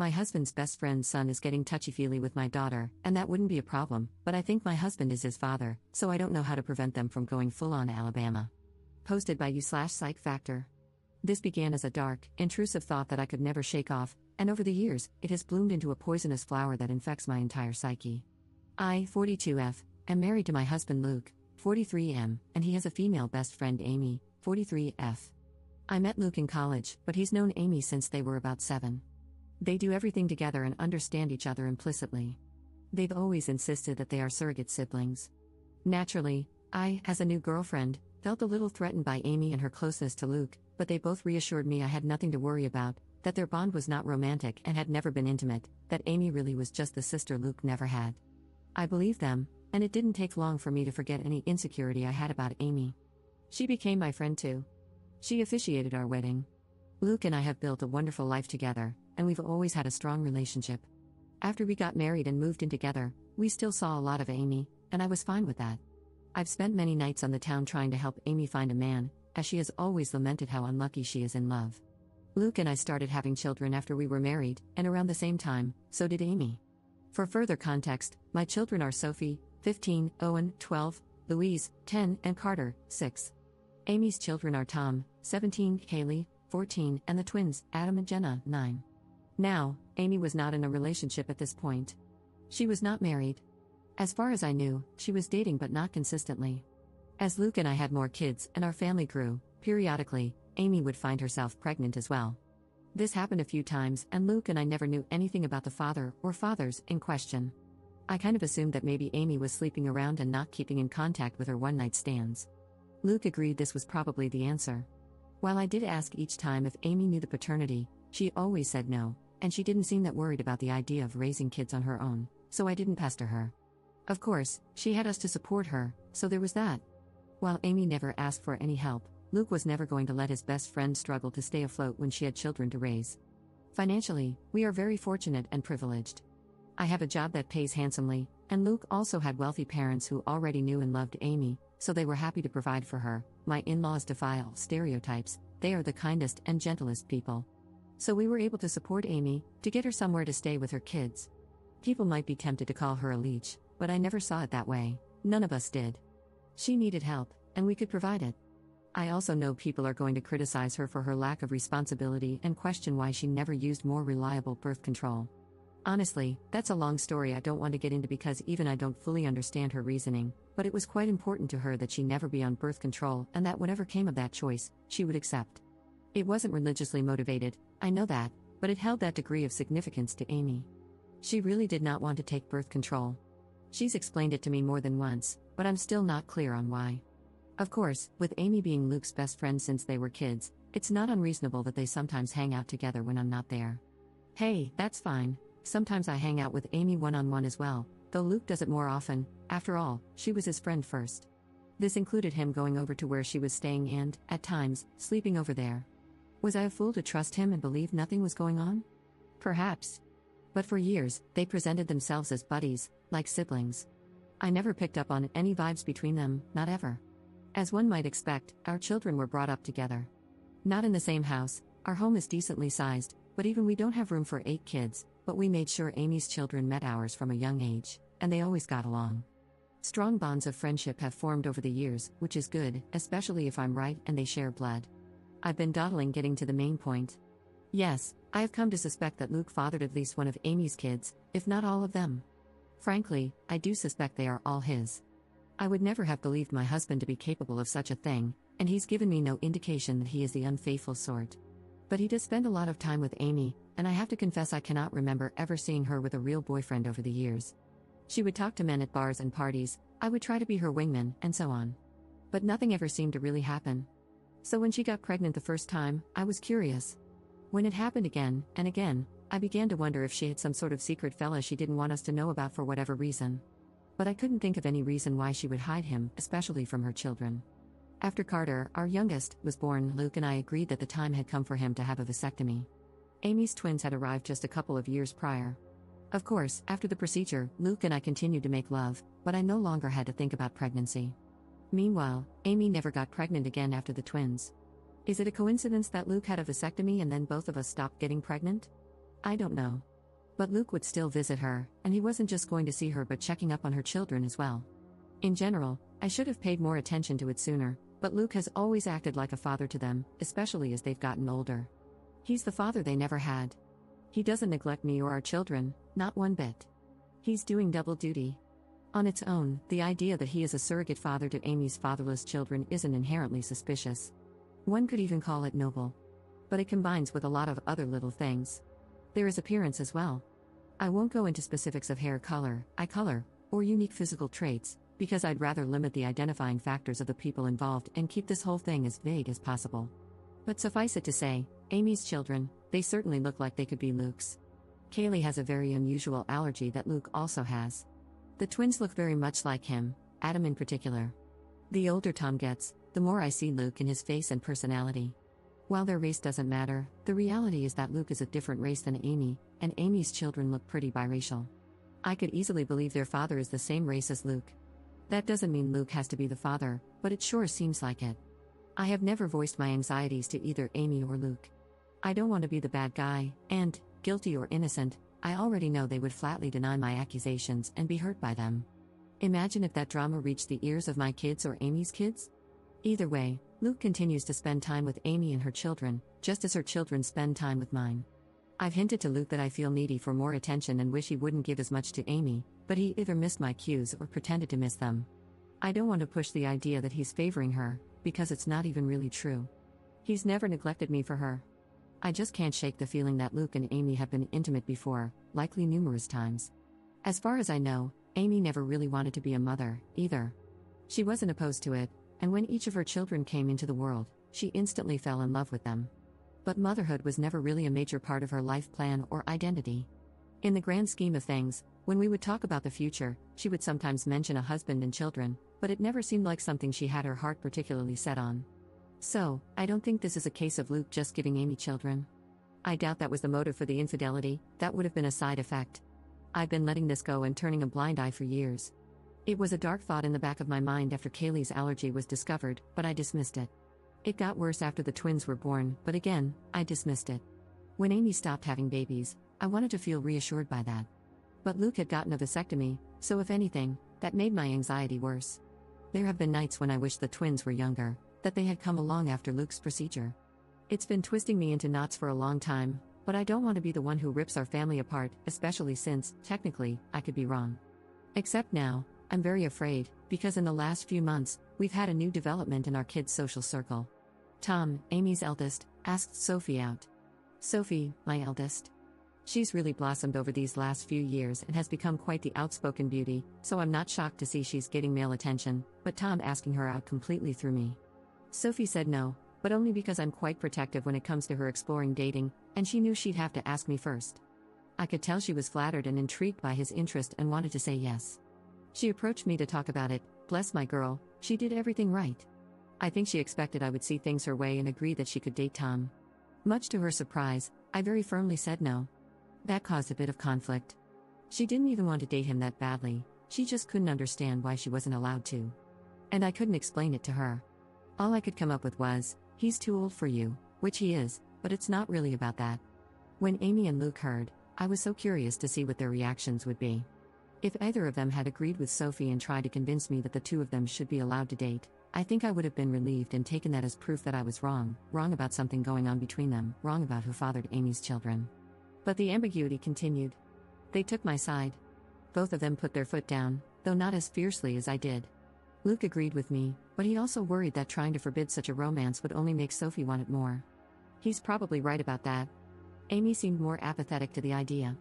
My husband's best friend's son is getting touchy-feely with my daughter, and that wouldn't be a problem, but I think my husband is his father, so I don't know how to prevent them from going full-on Alabama. Posted by you/Psych Factor. This began as a dark, intrusive thought that I could never shake off, and over the years, it has bloomed into a poisonous flower that infects my entire psyche. I, 42F, am married to my husband Luke, 43M, and he has a female best friend Amy, 43F. I met Luke in college, but he's known Amy since they were about 7. They do everything together and understand each other implicitly. They've always insisted that they are surrogate siblings. Naturally, I, as a new girlfriend, felt a little threatened by Amy and her closeness to Luke, but they both reassured me I had nothing to worry about, that their bond was not romantic and had never been intimate, that Amy really was just the sister Luke never had. I believed them, and it didn't take long for me to forget any insecurity I had about Amy. She became my friend too. She officiated our wedding. Luke and I have built a wonderful life together, and we've always had a strong relationship. After we got married and moved in together, we still saw a lot of Amy, and I was fine with that. I've spent many nights on the town trying to help Amy find a man, as she has always lamented how unlucky she is in love. Luke and I started having children after we were married, and around the same time, so did Amy. For further context, my children are Sophie, 15, Owen, 12, Louise, 10, and Carter, 6. Amy's children are Tom, 17, Haley, 14, and the twins, Adam and Jenna, 9. Now, Amy was not in a relationship at this point. She was not married. As far as I knew, she was dating but not consistently. As Luke and I had more kids and our family grew, periodically, Amy would find herself pregnant as well. This happened a few times, and Luke and I never knew anything about the father or fathers in question. I kind of assumed that maybe Amy was sleeping around and not keeping in contact with her one-night stands. Luke agreed this was probably the answer. While I did ask each time if Amy knew the paternity, she always said no, and she didn't seem that worried about the idea of raising kids on her own, so I didn't pester her. Of course, she had us to support her, so there was that. While Amy never asked for any help, Luke was never going to let his best friend struggle to stay afloat when she had children to raise. Financially, we are very fortunate and privileged. I have a job that pays handsomely, and Luke also had wealthy parents who already knew and loved Amy, so they were happy to provide for her. My in-laws defy all stereotypes, they are the kindest and gentlest people. So we were able to support Amy, to get her somewhere to stay with her kids. People might be tempted to call her a leech, but I never saw it that way, none of us did. She needed help, and we could provide it. I also know people are going to criticize her for her lack of responsibility and question why she never used more reliable birth control. Honestly, that's a long story I don't want to get into because even I don't fully understand her reasoning, but it was quite important to her that she never be on birth control and that whatever came of that choice, she would accept. It wasn't religiously motivated, I know that, but it held that degree of significance to Amy. She really did not want to take birth control. She's explained it to me more than once, but I'm still not clear on why. Of course, with Amy being Luke's best friend since they were kids, it's not unreasonable that they sometimes hang out together when I'm not there. Hey, that's fine. Sometimes I hang out with Amy one-on-one as well, though Luke does it more often. After all, she was his friend first. This included him going over to where she was staying and, at times, sleeping over there. Was I a fool to trust him and believe nothing was going on? Perhaps. But for years, they presented themselves as buddies, like siblings. I never picked up on any vibes between them, not ever. As one might expect, our children were brought up together. Not in the same house, our home is decently sized, but even we don't have room for 8 kids, but we made sure Amy's children met ours from a young age, and they always got along. Strong bonds of friendship have formed over the years, which is good, especially if I'm right and they share blood. I've been dawdling getting to the main point. Yes, I have come to suspect that Luke fathered at least one of Amy's kids, if not all of them. Frankly, I do suspect they are all his. I would never have believed my husband to be capable of such a thing, and he's given me no indication that he is the unfaithful sort. But he does spend a lot of time with Amy, and I have to confess I cannot remember ever seeing her with a real boyfriend over the years. She would talk to men at bars and parties, I would try to be her wingman, and so on. But nothing ever seemed to really happen. So when she got pregnant the first time, I was curious. When it happened again and again, I began to wonder if she had some sort of secret fella she didn't want us to know about for whatever reason. But I couldn't think of any reason why she would hide him, especially from her children. After Carter, our youngest, was born, Luke and I agreed that the time had come for him to have a vasectomy. Amy's twins had arrived just a couple of years prior. Of course, after the procedure, Luke and I continued to make love, but I no longer had to think about pregnancy. Meanwhile, Amy never got pregnant again after the twins. Is it a coincidence that Luke had a vasectomy and then both of us stopped getting pregnant? I don't know. But Luke would still visit her, and he wasn't just going to see her but checking up on her children as well. In general, I should have paid more attention to it sooner, but Luke has always acted like a father to them, especially as they've gotten older. He's the father they never had. He doesn't neglect me or our children, not one bit. He's doing double duty. On its own, the idea that he is a surrogate father to Amy's fatherless children isn't inherently suspicious. One could even call it noble. But it combines with a lot of other little things. There is appearance as well. I won't go into specifics of hair color, eye color, or unique physical traits, because I'd rather limit the identifying factors of the people involved and keep this whole thing as vague as possible. But suffice it to say, Amy's children, they certainly look like they could be Luke's. Kaylee has a very unusual allergy that Luke also has. The twins look very much like him, Adam in particular. The older Tom gets, the more I see Luke in his face and personality. While their race doesn't matter, the reality is that Luke is a different race than Amy, and Amy's children look pretty biracial. I could easily believe their father is the same race as Luke. That doesn't mean Luke has to be the father, but it sure seems like it. I have never voiced my anxieties to either Amy or Luke. I don't want to be the bad guy, and, guilty or innocent, I already know they would flatly deny my accusations and be hurt by them. Imagine if that drama reached the ears of my kids or Amy's kids? Either way, Luke continues to spend time with Amy and her children, just as her children spend time with mine. I've hinted to Luke that I feel needy for more attention and wish he wouldn't give as much to Amy, but he either missed my cues or pretended to miss them. I don't want to push the idea that he's favoring her, because it's not even really true. He's never neglected me for her. I just can't shake the feeling that Luke and Amy have been intimate before, likely numerous times. As far as I know, Amy never really wanted to be a mother, either. She wasn't opposed to it, and when each of her children came into the world, she instantly fell in love with them. But motherhood was never really a major part of her life plan or identity. In the grand scheme of things, when we would talk about the future, she would sometimes mention a husband and children, but it never seemed like something she had her heart particularly set on. So, I don't think this is a case of Luke just giving Amy children. I doubt that was the motive for the infidelity, that would have been a side effect. I've been letting this go and turning a blind eye for years. It was a dark thought in the back of my mind after Kaylee's allergy was discovered, but I dismissed it. It got worse after the twins were born, but again, I dismissed it. When Amy stopped having babies, I wanted to feel reassured by that. But Luke had gotten a vasectomy, so if anything, that made my anxiety worse. There have been nights when I wished the twins were younger, that they had come along after Luke's procedure. It's been twisting me into knots for a long time, but I don't want to be the one who rips our family apart, especially since, technically, I could be wrong. Except now, I'm very afraid, because in the last few months, we've had a new development in our kids' social circle. Tom, Amy's eldest, asked Sophie out. Sophie, my eldest. She's really blossomed over these last few years and has become quite the outspoken beauty, so I'm not shocked to see she's getting male attention, but Tom asking her out completely threw me. Sophie said no, but only because I'm quite protective when it comes to her exploring dating, and she knew she'd have to ask me first. I could tell she was flattered and intrigued by his interest and wanted to say yes. She approached me to talk about it. Bless my girl, she did everything right. I think she expected I would see things her way and agree that she could date Tom. Much to her surprise, I very firmly said no. That caused a bit of conflict. She didn't even want to date him that badly, she just couldn't understand why she wasn't allowed to. And I couldn't explain it to her. All I could come up with was, he's too old for you, which he is, but it's not really about that. When Amy and Luke heard, I was so curious to see what their reactions would be. If either of them had agreed with Sophie and tried to convince me that the two of them should be allowed to date, I think I would have been relieved and taken that as proof that I was wrong about something going on between them, wrong about who fathered Amy's children. But the ambiguity continued. They took my side. Both of them put their foot down, though not as fiercely as I did. Luke agreed with me, but he also worried that trying to forbid such a romance would only make Sophie want it more. He's probably right about that. Amy seemed more apathetic to the idea.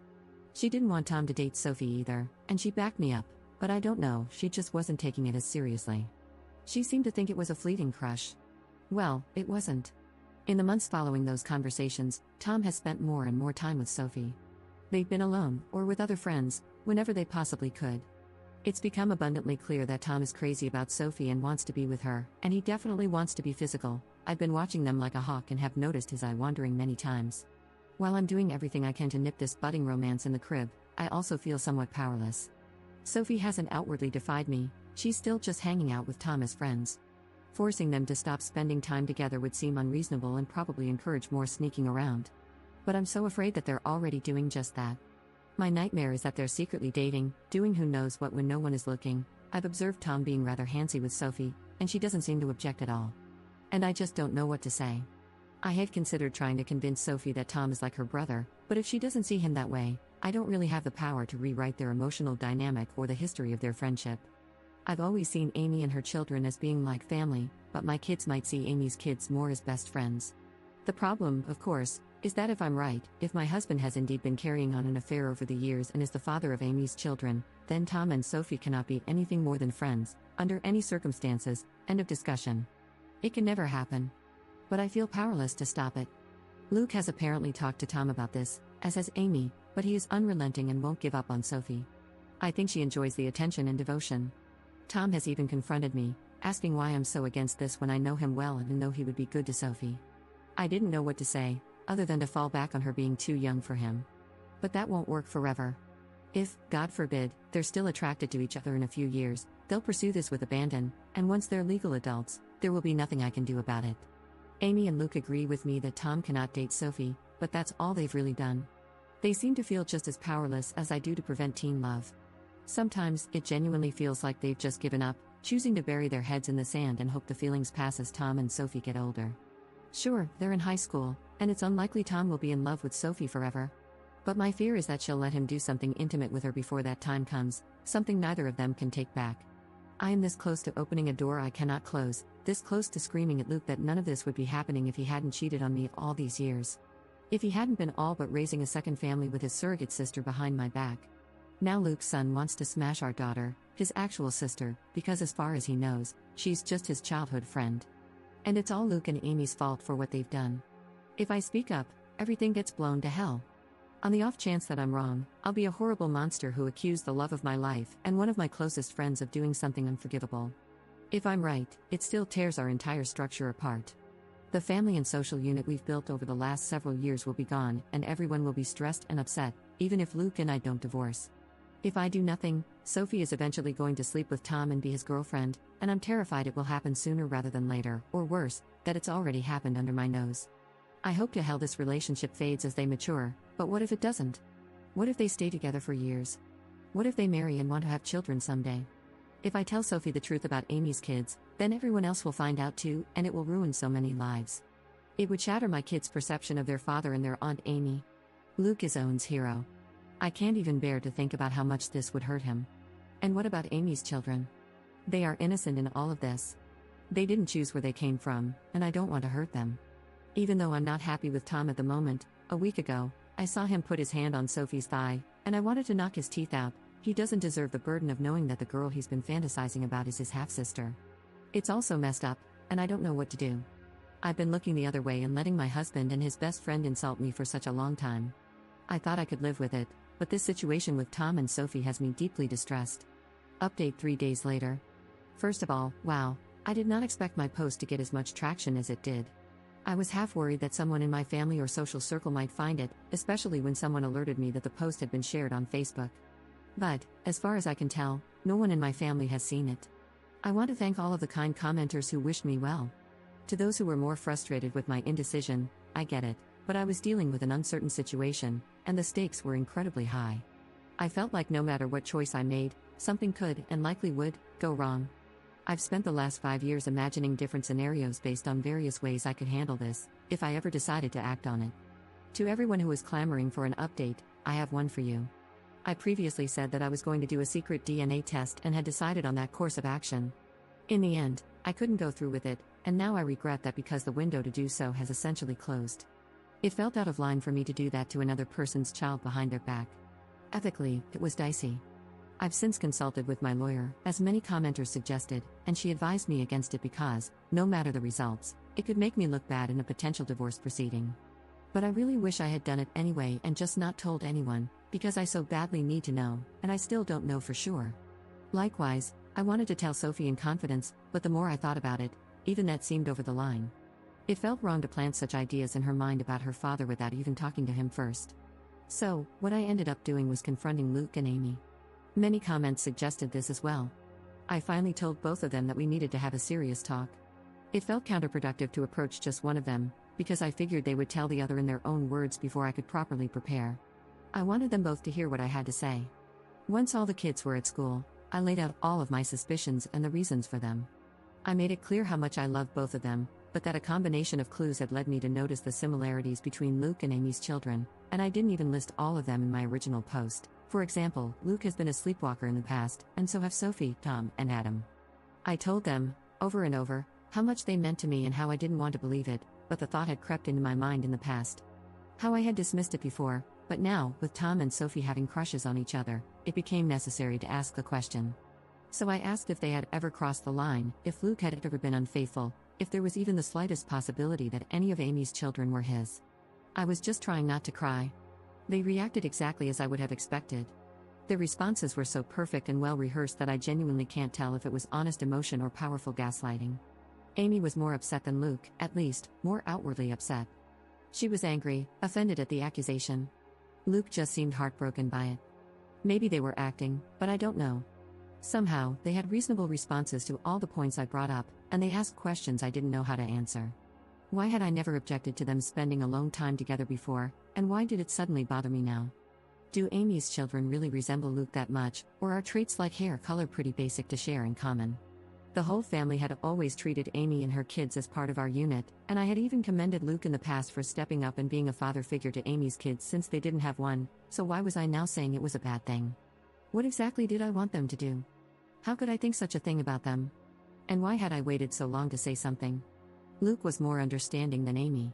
She didn't want Tom to date Sophie either, and she backed me up, but I don't know, she just wasn't taking it as seriously. She seemed to think it was a fleeting crush. Well, it wasn't. In the months following those conversations, Tom has spent more and more time with Sophie. They've been alone, or with other friends, whenever they possibly could. It's become abundantly clear that Tom is crazy about Sophie and wants to be with her, and he definitely wants to be physical. I've been watching them like a hawk and have noticed his eye wandering many times. While I'm doing everything I can to nip this budding romance in the crib, I also feel somewhat powerless. Sophie hasn't outwardly defied me, she's still just hanging out with Tom as friends. Forcing them to stop spending time together would seem unreasonable and probably encourage more sneaking around. But I'm so afraid that they're already doing just that. My nightmare is that they're secretly dating, doing who knows what when no one is looking. I've observed Tom being rather handsy with Sophie, and she doesn't seem to object at all. And I just don't know what to say. I had considered trying to convince Sophie that Tom is like her brother, but if she doesn't see him that way, I don't really have the power to rewrite their emotional dynamic or the history of their friendship. I've always seen Amy and her children as being like family, but my kids might see Amy's kids more as best friends. The problem, of course, is that if I'm right, if my husband has indeed been carrying on an affair over the years and is the father of Amy's children, then Tom and Sophie cannot be anything more than friends, under any circumstances. End of discussion. It can never happen. But I feel powerless to stop it. Luke has apparently talked to Tom about this, as has Amy, but he is unrelenting and won't give up on Sophie. I think she enjoys the attention and devotion. Tom has even confronted me, asking why I'm so against this when I know him well and know he would be good to Sophie. I didn't know what to say, other than to fall back on her being too young for him. But that won't work forever. If, God forbid, they're still attracted to each other in a few years, they'll pursue this with abandon, and once they're legal adults, there will be nothing I can do about it. Amy and Luke agree with me that Tom cannot date Sophie, but that's all they've really done. They seem to feel just as powerless as I do to prevent teen love. Sometimes, it genuinely feels like they've just given up, choosing to bury their heads in the sand and hope the feelings pass as Tom and Sophie get older. Sure, they're in high school, and it's unlikely Tom will be in love with Sophie forever. But my fear is that she'll let him do something intimate with her before that time comes, something neither of them can take back. I am this close to opening a door I cannot close, this close to screaming at Luke that none of this would be happening if he hadn't cheated on me all these years. If he hadn't been all but raising a second family with his surrogate sister behind my back. Now Luke's son wants to smash our daughter, his actual sister, because as far as he knows, she's just his childhood friend. And it's all Luke and Amy's fault for what they've done. If I speak up, everything gets blown to hell. On the off chance that I'm wrong, I'll be a horrible monster who accused the love of my life and one of my closest friends of doing something unforgivable. If I'm right, it still tears our entire structure apart. The family and social unit we've built over the last several years will be gone, and everyone will be stressed and upset, even if Luke and I don't divorce. If I do nothing, Sophie is eventually going to sleep with Tom and be his girlfriend, and I'm terrified it will happen sooner rather than later, or worse, that it's already happened under my nose. I hope to hell this relationship fades as they mature, but what if it doesn't? What if they stay together for years? What if they marry and want to have children someday? If I tell Sophie the truth about Amy's kids, then everyone else will find out too, and it will ruin so many lives. It would shatter my kids' perception of their father and their Aunt Amy. Luke is Owen's hero. I can't even bear to think about how much this would hurt him. And what about Amy's children? They are innocent in all of this. They didn't choose where they came from, and I don't want to hurt them. Even though I'm not happy with Tom at the moment, a week ago, I saw him put his hand on Sophie's thigh, and I wanted to knock his teeth out. He doesn't deserve the burden of knowing that the girl he's been fantasizing about is his half-sister. It's also messed up, and I don't know what to do. I've been looking the other way and letting my husband and his best friend insult me for such a long time. I thought I could live with it, but this situation with Tom and Sophie has me deeply distressed. Update 3 days later. First of all, wow, I did not expect my post to get as much traction as it did. I was half worried that someone in my family or social circle might find it, especially when someone alerted me that the post had been shared on Facebook. But, as far as I can tell, no one in my family has seen it. I want to thank all of the kind commenters who wished me well. To those who were more frustrated with my indecision, I get it, but I was dealing with an uncertain situation, and the stakes were incredibly high. I felt like no matter what choice I made, something could, and likely would, go wrong. I've spent the last 5 years imagining different scenarios based on various ways I could handle this, if I ever decided to act on it. To everyone who is clamoring for an update, I have one for you. I previously said that I was going to do a secret DNA test and had decided on that course of action. In the end, I couldn't go through with it, and now I regret that because the window to do so has essentially closed. It felt out of line for me to do that to another person's child behind their back. Ethically, it was dicey. I've since consulted with my lawyer, as many commenters suggested, and she advised me against it because, no matter the results, it could make me look bad in a potential divorce proceeding. But I really wish I had done it anyway and just not told anyone, because I so badly need to know, and I still don't know for sure. Likewise, I wanted to tell Sophie in confidence, but the more I thought about it, even that seemed over the line. It felt wrong to plant such ideas in her mind about her father without even talking to him first. So, what I ended up doing was confronting Luke and Amy. Many comments suggested this as well. I finally told both of them that we needed to have a serious talk. It felt counterproductive to approach just one of them, because I figured they would tell the other in their own words before I could properly prepare. I wanted them both to hear what I had to say. Once all the kids were at school, I laid out all of my suspicions and the reasons for them. I made it clear how much I loved both of them, but that a combination of clues had led me to notice the similarities between Luke and Amy's children, and I didn't even list all of them in my original post. For example, Luke has been a sleepwalker in the past, and so have Sophie, Tom, and Adam. I told them, over and over, how much they meant to me and how I didn't want to believe it, but the thought had crept into my mind in the past. How I had dismissed it before, but now, with Tom and Sophie having crushes on each other, it became necessary to ask the question. So I asked if they had ever crossed the line, if Luke had ever been unfaithful, if there was even the slightest possibility that any of Amy's children were his. I was just trying not to cry. They reacted exactly as I would have expected. Their responses were so perfect and well rehearsed that I genuinely can't tell if it was honest emotion or powerful gaslighting. Amy was more upset than Luke, at least, more outwardly upset. She was angry, offended at the accusation. Luke just seemed heartbroken by it. Maybe they were acting, but I don't know. Somehow, they had reasonable responses to all the points I brought up, and they asked questions I didn't know how to answer. Why had I never objected to them spending alone time together before, and why did it suddenly bother me now? Do Amy's children really resemble Luke that much, or are traits like hair color pretty basic to share in common? The whole family had always treated Amy and her kids as part of our unit, and I had even commended Luke in the past for stepping up and being a father figure to Amy's kids since they didn't have one, so why was I now saying it was a bad thing? What exactly did I want them to do? How could I think such a thing about them? And why had I waited so long to say something? Luke was more understanding than Amy.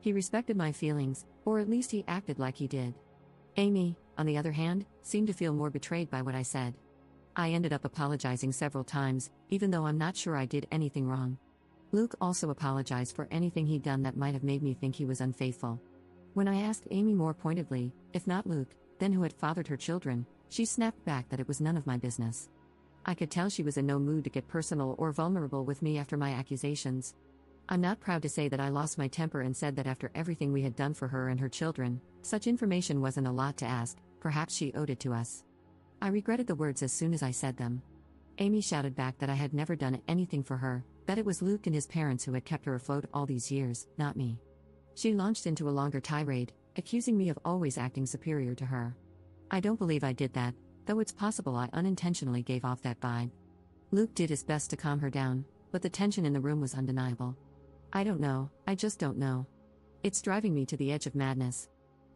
He respected my feelings, or at least he acted like he did. Amy, on the other hand, seemed to feel more betrayed by what I said. I ended up apologizing several times, even though I'm not sure I did anything wrong. Luke also apologized for anything he'd done that might have made me think he was unfaithful. When I asked Amy more pointedly, if not Luke, then who had fathered her children, she snapped back that it was none of my business. I could tell she was in no mood to get personal or vulnerable with me after my accusations. I'm not proud to say that I lost my temper and said that after everything we had done for her and her children, such information wasn't a lot to ask, perhaps she owed it to us. I regretted the words as soon as I said them. Amy shouted back that I had never done anything for her, that it was Luke and his parents who had kept her afloat all these years, not me. She launched into a longer tirade, accusing me of always acting superior to her. I don't believe I did that, though it's possible I unintentionally gave off that vibe. Luke did his best to calm her down, but the tension in the room was undeniable. I don't know, I just don't know. It's driving me to the edge of madness.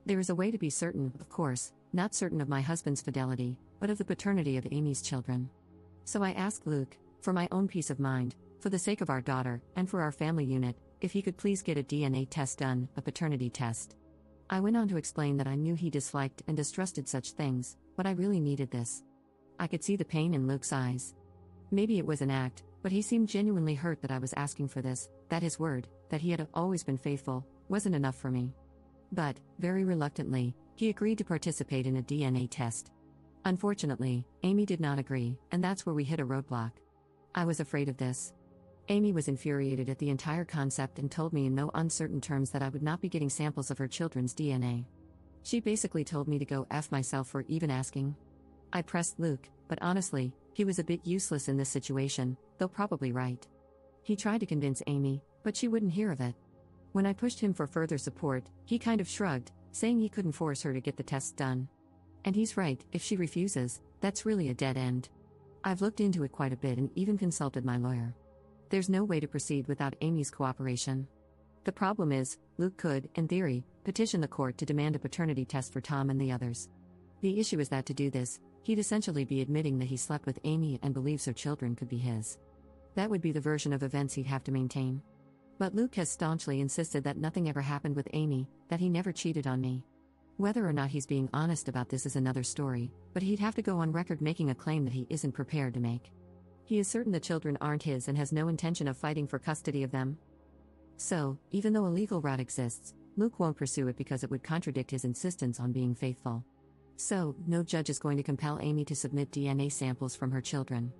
There is a way to be certain, of course, not certain of my husband's fidelity, but of the paternity of Amy's children. So I asked Luke, for my own peace of mind, for the sake of our daughter, and for our family unit, if he could please get a DNA test done, a paternity test. I went on to explain that I knew he disliked and distrusted such things, but I really needed this. I could see the pain in Luke's eyes. Maybe it was an act, but he seemed genuinely hurt that I was asking for this, that his word, that he had always been faithful, wasn't enough for me. But, very reluctantly, he agreed to participate in a DNA test. Unfortunately, Amy did not agree, and that's where we hit a roadblock. I was afraid of this. Amy was infuriated at the entire concept and told me in no uncertain terms that I would not be getting samples of her children's DNA. She basically told me to go F myself for even asking. I pressed Luke, but honestly, he was a bit useless in this situation, though probably right. He tried to convince Amy, but she wouldn't hear of it. When I pushed him for further support, he kind of shrugged, saying he couldn't force her to get the tests done. And he's right, if she refuses, that's really a dead end. I've looked into it quite a bit and even consulted my lawyer. There's no way to proceed without Amy's cooperation. The problem is, Luke could, in theory, petition the court to demand a paternity test for Tom and the others. The issue is that to do this, he'd essentially be admitting that he slept with Amy and believes her children could be his. That would be the version of events he'd have to maintain. But Luke has staunchly insisted that nothing ever happened with Amy, that he never cheated on me. Whether or not he's being honest about this is another story, but he'd have to go on record making a claim that he isn't prepared to make. He is certain the children aren't his and has no intention of fighting for custody of them. So, even though a legal route exists, Luke won't pursue it because it would contradict his insistence on being faithful. So, no judge is going to compel Amy to submit DNA samples from her children.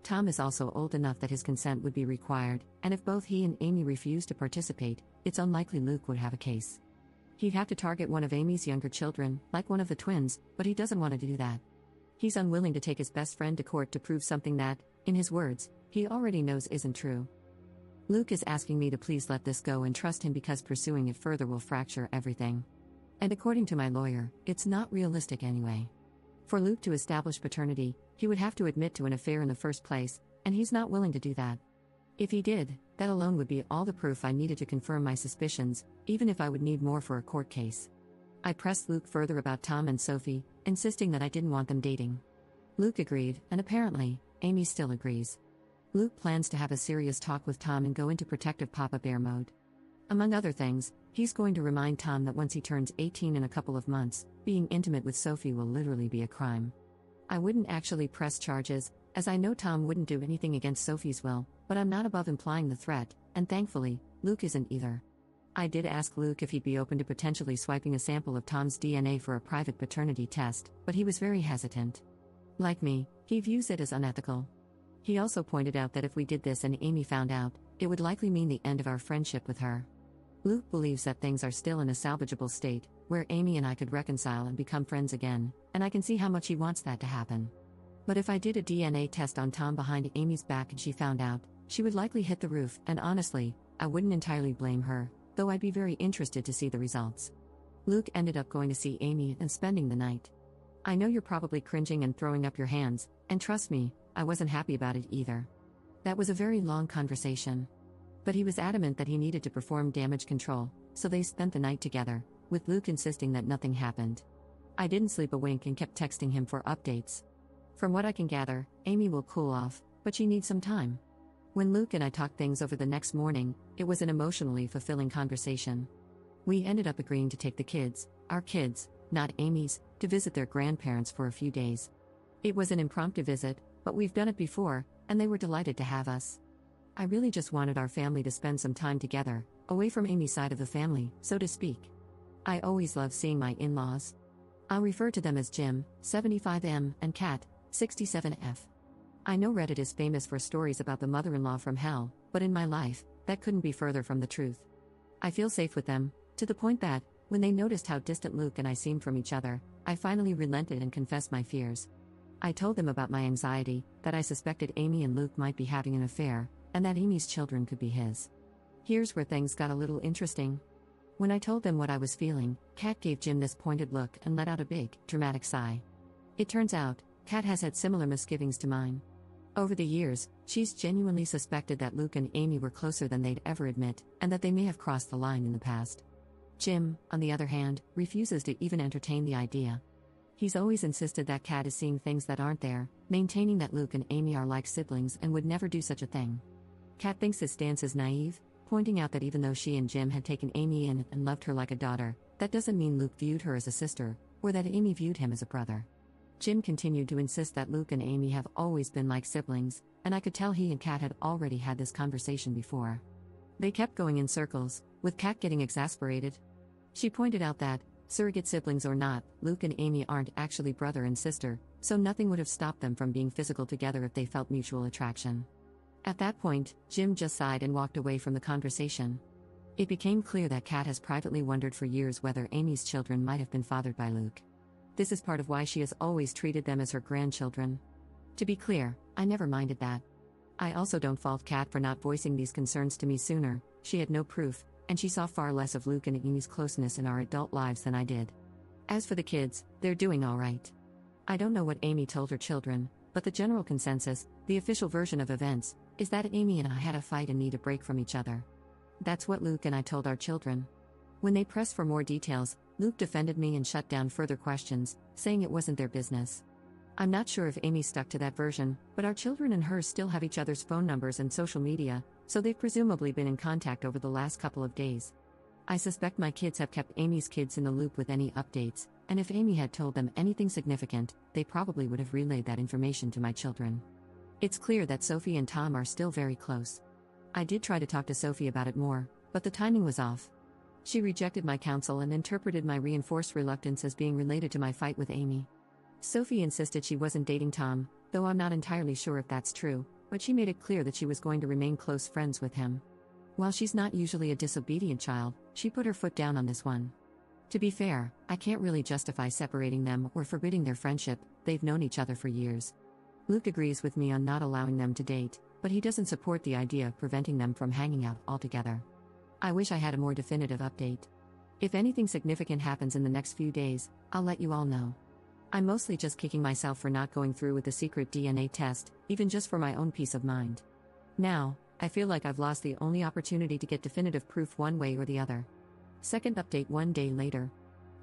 Tom is also old enough that his consent would be required, and if both he and Amy refuse to participate, it's unlikely Luke would have a case. He'd have to target one of Amy's younger children, like one of the twins, but he doesn't want to do that. He's unwilling to take his best friend to court to prove something that, in his words, he already knows isn't true. Luke is asking me to please let this go and trust him because pursuing it further will fracture everything. And according to my lawyer, it's not realistic anyway. For Luke to establish paternity, he would have to admit to an affair in the first place, and he's not willing to do that. If he did, that alone would be all the proof I needed to confirm my suspicions, even if I would need more for a court case. I pressed Luke further about Tom and Sophie, insisting that I didn't want them dating. Luke agreed, and apparently, Amy still agrees. Luke plans to have a serious talk with Tom and go into protective Papa Bear mode. Among other things, he's going to remind Tom that once he turns 18 in a couple of months, being intimate with Sophie will literally be a crime. I wouldn't actually press charges, as I know Tom wouldn't do anything against Sophie's will, but I'm not above implying the threat, and thankfully, Luke isn't either. I did ask Luke if he'd be open to potentially swiping a sample of Tom's DNA for a private paternity test, but he was very hesitant. Like me, he views it as unethical. He also pointed out that if we did this and Amy found out, it would likely mean the end of our friendship with her. Luke believes that things are still in a salvageable state, where Amy and I could reconcile and become friends again, and I can see how much he wants that to happen. But if I did a DNA test on Tom behind Amy's back and she found out, she would likely hit the roof, and honestly, I wouldn't entirely blame her, though I'd be very interested to see the results. Luke ended up going to see Amy and spending the night. I know you're probably cringing and throwing up your hands, and trust me, I wasn't happy about it either. That was a very long conversation. But he was adamant that he needed to perform damage control, so they spent the night together, with Luke insisting that nothing happened. I didn't sleep a wink and kept texting him for updates. From what I can gather, Amy will cool off, but she needs some time. When Luke and I talked things over the next morning, it was an emotionally fulfilling conversation. We ended up agreeing to take the kids, our kids, not Amy's, to visit their grandparents for a few days. It was an impromptu visit, but we've done it before, and they were delighted to have us. I really just wanted our family to spend some time together, away from Amy's side of the family, so to speak. I always love seeing my in-laws. I'll refer to them as Jim, 75M, and Kat, 67F. I know Reddit is famous for stories about the mother-in-law from hell, but in my life, that couldn't be further from the truth. I feel safe with them, to the point that, when they noticed how distant Luke and I seemed from each other, I finally relented and confessed my fears. I told them about my anxiety, that I suspected Amy and Luke might be having an affair, and that Amy's children could be his. Here's where things got a little interesting. When I told them what I was feeling, Kat gave Jim this pointed look and let out a big, dramatic sigh. It turns out, Kat has had similar misgivings to mine. Over the years, she's genuinely suspected that Luke and Amy were closer than they'd ever admit, and that they may have crossed the line in the past. Jim, on the other hand, refuses to even entertain the idea. He's always insisted that Kat is seeing things that aren't there, maintaining that Luke and Amy are like siblings and would never do such a thing. Kat thinks his stance is naive, pointing out that even though she and Jim had taken Amy in and loved her like a daughter, that doesn't mean Luke viewed her as a sister, or that Amy viewed him as a brother. Jim continued to insist that Luke and Amy have always been like siblings, and I could tell he and Kat had already had this conversation before. They kept going in circles, with Kat getting exasperated. She pointed out that, surrogate siblings or not, Luke and Amy aren't actually brother and sister, so nothing would have stopped them from being physical together if they felt mutual attraction. At that point, Jim just sighed and walked away from the conversation. It became clear that Kat has privately wondered for years whether Amy's children might have been fathered by Luke. This is part of why she has always treated them as her grandchildren. To be clear, I never minded that. I also don't fault Kat for not voicing these concerns to me sooner. She had no proof, and she saw far less of Luke and Amy's closeness in our adult lives than I did. As for the kids, they're doing all right. I don't know what Amy told her children, but the general consensus, the official version of events, is that Amy and I had a fight and need a break from each other. That's what Luke and I told our children. When they pressed for more details, Luke defended me and shut down further questions, saying it wasn't their business. I'm not sure if Amy stuck to that version, but our children and hers still have each other's phone numbers and social media, so they've presumably been in contact over the last couple of days. I suspect my kids have kept Amy's kids in the loop with any updates, and if Amy had told them anything significant, they probably would have relayed that information to my children. It's clear that Sophie and Tom are still very close. I did try to talk to Sophie about it more, but the timing was off. She rejected my counsel and interpreted my reinforced reluctance as being related to my fight with Amy. Sophie insisted she wasn't dating Tom, though I'm not entirely sure if that's true, but she made it clear that she was going to remain close friends with him. While she's not usually a disobedient child, she put her foot down on this one. To be fair, I can't really justify separating them or forbidding their friendship, they've known each other for years. Luke agrees with me on not allowing them to date, but he doesn't support the idea of preventing them from hanging out altogether. I wish I had a more definitive update. If anything significant happens in the next few days, I'll let you all know. I'm mostly just kicking myself for not going through with the secret DNA test, even just for my own peace of mind. Now, I feel like I've lost the only opportunity to get definitive proof one way or the other. Second update 1 day later.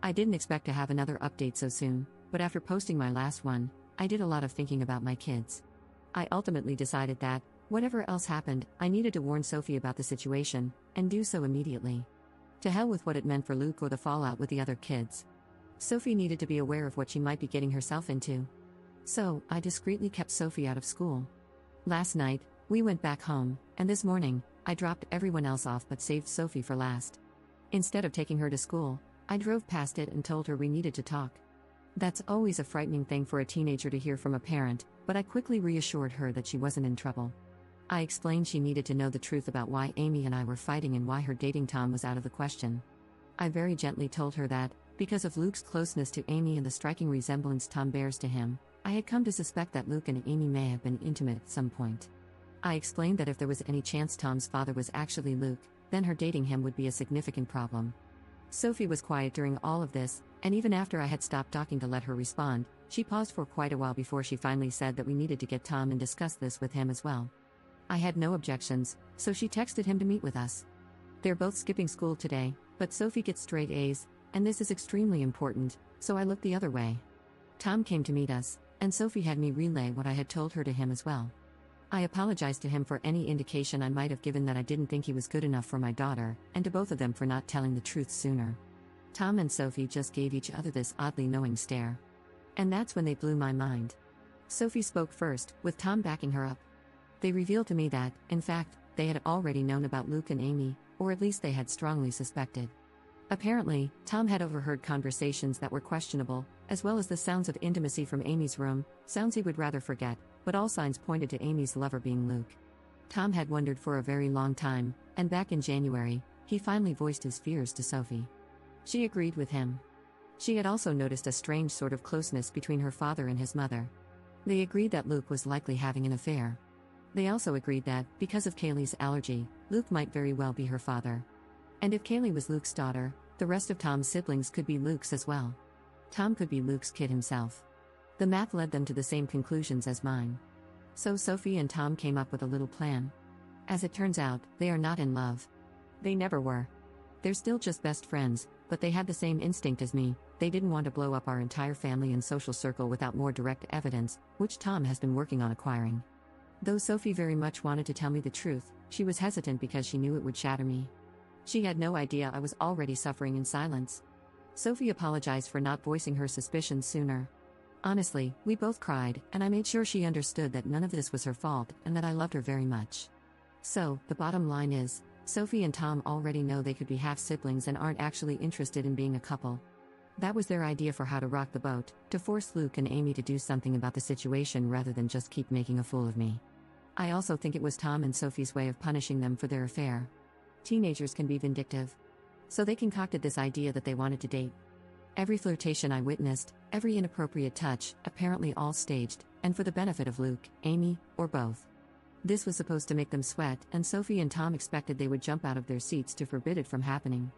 I didn't expect to have another update so soon, but after posting my last one, I did a lot of thinking about my kids. I ultimately decided that, whatever else happened, I needed to warn Sophie about the situation, and do so immediately. To hell with what it meant for Luke or the fallout with the other kids. Sophie needed to be aware of what she might be getting herself into. So, I discreetly kept Sophie out of school. Last night, we went back home, and this morning, I dropped everyone else off but saved Sophie for last. Instead of taking her to school, I drove past it and told her we needed to talk. That's always a frightening thing for a teenager to hear from a parent, but I quickly reassured her that she wasn't in trouble. I explained she needed to know the truth about why Amy and I were fighting and why her dating Tom was out of the question. I very gently told her that, because of Luke's closeness to Amy and the striking resemblance Tom bears to him, I had come to suspect that Luke and Amy may have been intimate at some point. I explained that if there was any chance Tom's father was actually Luke, then her dating him would be a significant problem. Sophie was quiet during all of this, and even after I had stopped talking to let her respond, she paused for quite a while before she finally said that we needed to get Tom and discuss this with him as well. I had no objections, so she texted him to meet with us. They're both skipping school today, but Sophie gets straight A's, and this is extremely important, so I looked the other way. Tom came to meet us, and Sophie had me relay what I had told her to him as well. I apologized to him for any indication I might have given that I didn't think he was good enough for my daughter, and to both of them for not telling the truth sooner. Tom and Sophie just gave each other this oddly knowing stare. And that's when they blew my mind. Sophie spoke first, with Tom backing her up. They revealed to me that, in fact, they had already known about Luke and Amy, or at least they had strongly suspected. Apparently, Tom had overheard conversations that were questionable, as well as the sounds of intimacy from Amy's room, sounds he would rather forget, but all signs pointed to Amy's lover being Luke. Tom had wondered for a very long time, and back in January, he finally voiced his fears to Sophie. She agreed with him. She had also noticed a strange sort of closeness between her father and his mother. They agreed that Luke was likely having an affair. They also agreed that, because of Kaylee's allergy, Luke might very well be her father. And if Kaylee was Luke's daughter, the rest of Tom's siblings could be Luke's as well. Tom could be Luke's kid himself. The math led them to the same conclusions as mine. So Sophie and Tom came up with a little plan. As it turns out, they are not in love. They never were. They're still just best friends, but they had the same instinct as me. They didn't want to blow up our entire family and social circle without more direct evidence, which Tom has been working on acquiring. Though Sophie very much wanted to tell me the truth, she was hesitant because she knew it would shatter me. She had no idea I was already suffering in silence. Sophie apologized for not voicing her suspicions sooner. Honestly, we both cried, and I made sure she understood that none of this was her fault and that I loved her very much. So, the bottom line is, Sophie and Tom already know they could be half-siblings and aren't actually interested in being a couple. That was their idea for how to rock the boat, to force Luke and Amy to do something about the situation rather than just keep making a fool of me. I also think it was Tom and Sophie's way of punishing them for their affair. Teenagers can be vindictive. So they concocted this idea that they wanted to date. Every flirtation I witnessed, every inappropriate touch, apparently all staged, and for the benefit of Luke, Amy, or both. This was supposed to make them sweat, and Sophie and Tom expected they would jump out of their seats to forbid it from happening.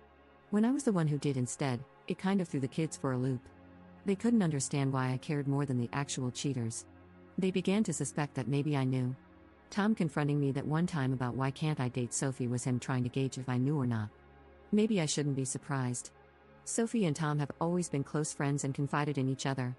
When I was the one who did instead, it kind of threw the kids for a loop. They couldn't understand why I cared more than the actual cheaters. They began to suspect that maybe I knew. Tom confronting me that one time about why can't I date Sophie was him trying to gauge if I knew or not. Maybe I shouldn't be surprised. Sophie and Tom have always been close friends and confided in each other.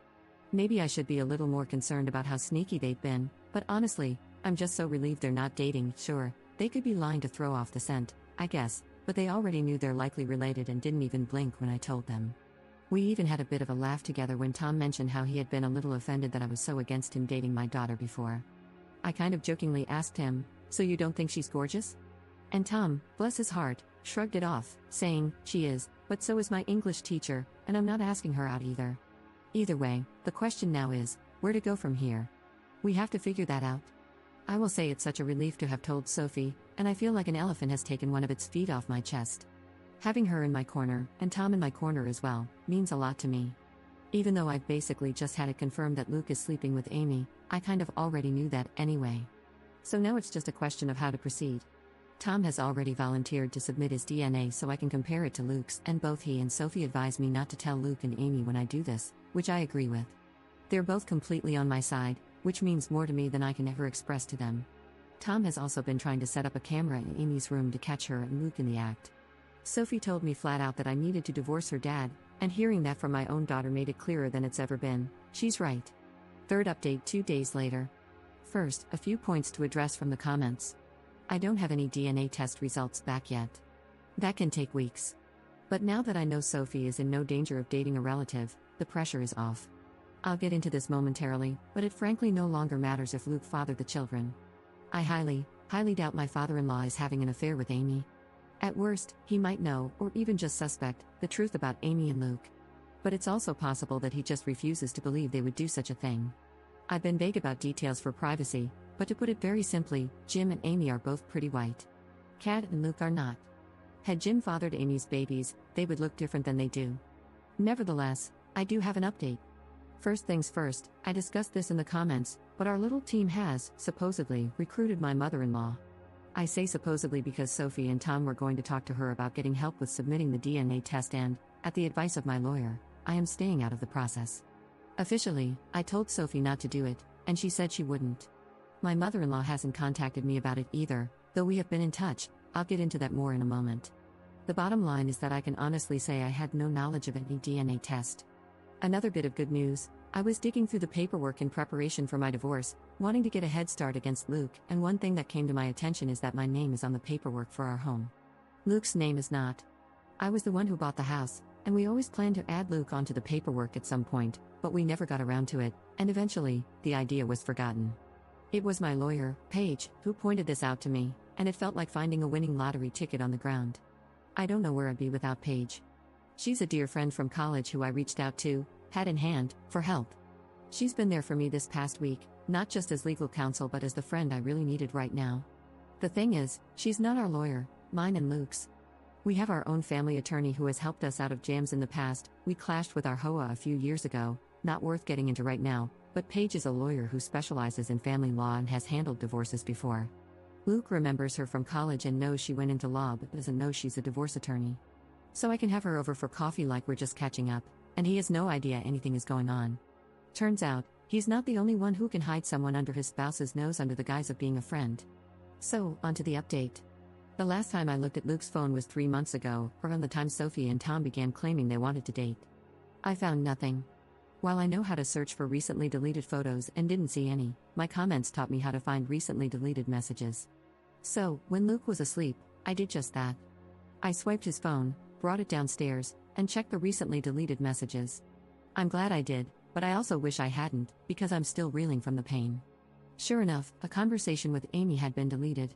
Maybe I should be a little more concerned about how sneaky they've been, but honestly, I'm just so relieved they're not dating. Sure, they could be lying to throw off the scent, I guess, but they already knew they're likely related and didn't even blink when I told them. We even had a bit of a laugh together when Tom mentioned how he had been a little offended that I was so against him dating my daughter before. I kind of jokingly asked him, "So you don't think she's gorgeous?" And Tom, bless his heart, shrugged it off, saying, "She is, but so is my English teacher, and I'm not asking her out either." Either way, the question now is, where to go from here? We have to figure that out. I will say it's such a relief to have told Sophie, and I feel like an elephant has taken one of its feet off my chest. Having her in my corner, and Tom in my corner as well, means a lot to me. Even though I've basically just had it confirmed that Luke is sleeping with Amy, I kind of already knew that anyway. So now it's just a question of how to proceed. Tom has already volunteered to submit his DNA so I can compare it to Luke's, and both he and Sophie advise me not to tell Luke and Amy when I do this, which I agree with. They're both completely on my side, which means more to me than I can ever express to them. Tom has also been trying to set up a camera in Amy's room to catch her and Luke in the act. Sophie told me flat out that I needed to divorce her dad, and hearing that from my own daughter made it clearer than it's ever been. She's right. Third update 2 days later. First, a few points to address from the comments. I don't have any DNA test results back yet. That can take weeks. But now that I know Sophie is in no danger of dating a relative, the pressure is off. I'll get into this momentarily, but it frankly no longer matters if Luke fathered the children. I highly doubt my father-in-law is having an affair with Amy. At worst, he might know, or even just suspect, the truth about Amy and Luke. But it's also possible that he just refuses to believe they would do such a thing. I've been vague about details for privacy, but to put it very simply, Jim and Amy are both pretty white. Kat and Luke are not. Had Jim fathered Amy's babies, they would look different than they do. Nevertheless, I do have an update. First things first, I discussed this in the comments, but our little team has, supposedly, recruited my mother-in-law. I say supposedly because Sophie and Tom were going to talk to her about getting help with submitting the DNA test and, at the advice of my lawyer, I am staying out of the process. Officially, I told Sophie not to do it, and she said she wouldn't. My mother-in-law hasn't contacted me about it either, though we have been in touch. I'll get into that more in a moment. The bottom line is that I can honestly say I had no knowledge of any DNA test. Another bit of good news, I was digging through the paperwork in preparation for my divorce, wanting to get a head start against Luke, and one thing that came to my attention is that my name is on the paperwork for our home. Luke's name is not. I was the one who bought the house, and we always planned to add Luke onto the paperwork at some point, but we never got around to it, and eventually, the idea was forgotten. It was my lawyer, Paige, who pointed this out to me, and it felt like finding a winning lottery ticket on the ground. I don't know where I'd be without Paige. She's a dear friend from college who I reached out to, hat in hand, for help. She's been there for me this past week, not just as legal counsel but as the friend I really needed right now. The thing is, she's not our lawyer, mine and Luke's. We have our own family attorney who has helped us out of jams in the past. We clashed with our HOA a few years ago, not worth getting into right now, but Paige is a lawyer who specializes in family law and has handled divorces before. Luke remembers her from college and knows she went into law but doesn't know she's a divorce attorney. So I can have her over for coffee like we're just catching up, and he has no idea anything is going on. Turns out, he's not the only one who can hide someone under his spouse's nose under the guise of being a friend. So, onto the update. The last time I looked at Luke's phone was 3 months ago, around the time Sophie and Tom began claiming they wanted to date. I found nothing. While I know how to search for recently deleted photos and didn't see any, my comments taught me how to find recently deleted messages. So, when Luke was asleep, I did just that. I swiped his phone, brought it downstairs, and checked the recently deleted messages. I'm glad I did, but I also wish I hadn't, because I'm still reeling from the pain. Sure enough, a conversation with Amy had been deleted.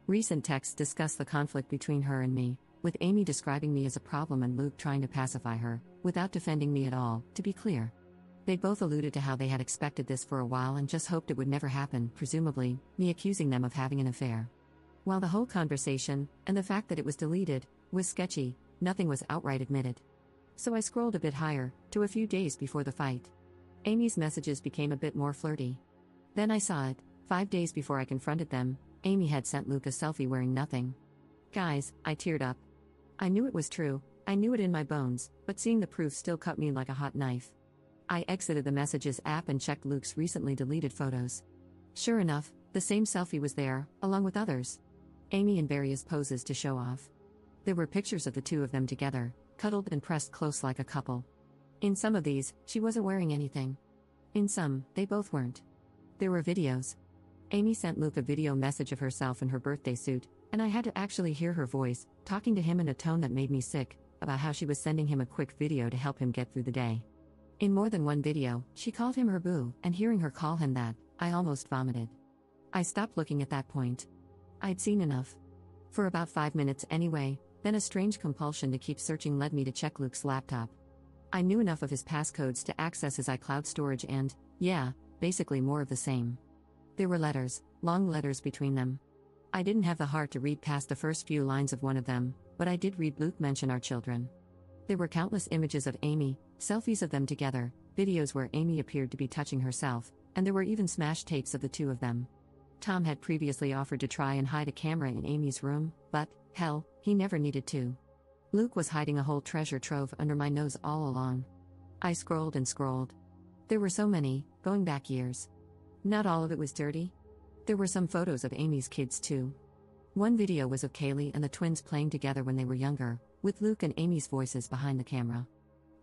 Recent texts discuss the conflict between her and me, with Amy describing me as a problem and Luke trying to pacify her, without defending me at all, to be clear. They both alluded to how they had expected this for a while and just hoped it would never happen, presumably, me accusing them of having an affair. While the whole conversation, and the fact that it was deleted, was sketchy, nothing was outright admitted. So I scrolled a bit higher, to a few days before the fight. Amy's messages became a bit more flirty. Then I saw it, 5 days before I confronted them. Amy had sent Luke a selfie wearing nothing. Guys, I teared up. I knew it was true, I knew it in my bones, but seeing the proof still cut me like a hot knife. I exited the Messages app and checked Luke's recently deleted photos. Sure enough, the same selfie was there, along with others. Amy in various poses to show off. There were pictures of the two of them together, cuddled and pressed close like a couple. In some of these, she wasn't wearing anything. In some, they both weren't. There were videos. Amy sent Luke a video message of herself in her birthday suit, and I had to actually hear her voice, talking to him in a tone that made me sick, about how she was sending him a quick video to help him get through the day. In more than one video, she called him her boo, and hearing her call him that, I almost vomited. I stopped looking at that point. I'd seen enough. For about 5 minutes anyway, then a strange compulsion to keep searching led me to check Luke's laptop. I knew enough of his passcodes to access his iCloud storage and, yeah, basically more of the same. There were letters, long letters between them. I didn't have the heart to read past the first few lines of one of them, but I did read Luke mention our children. There were countless images of Amy, selfies of them together, videos where Amy appeared to be touching herself, and there were even smashed tapes of the two of them. Tom had previously offered to try and hide a camera in Amy's room, but, hell, he never needed to. Luke was hiding a whole treasure trove under my nose all along. I scrolled and scrolled. There were so many, going back years. Not all of it was dirty. There were some photos of Amy's kids too. One video was of Kaylee and the twins playing together when they were younger, with Luke and Amy's voices behind the camera.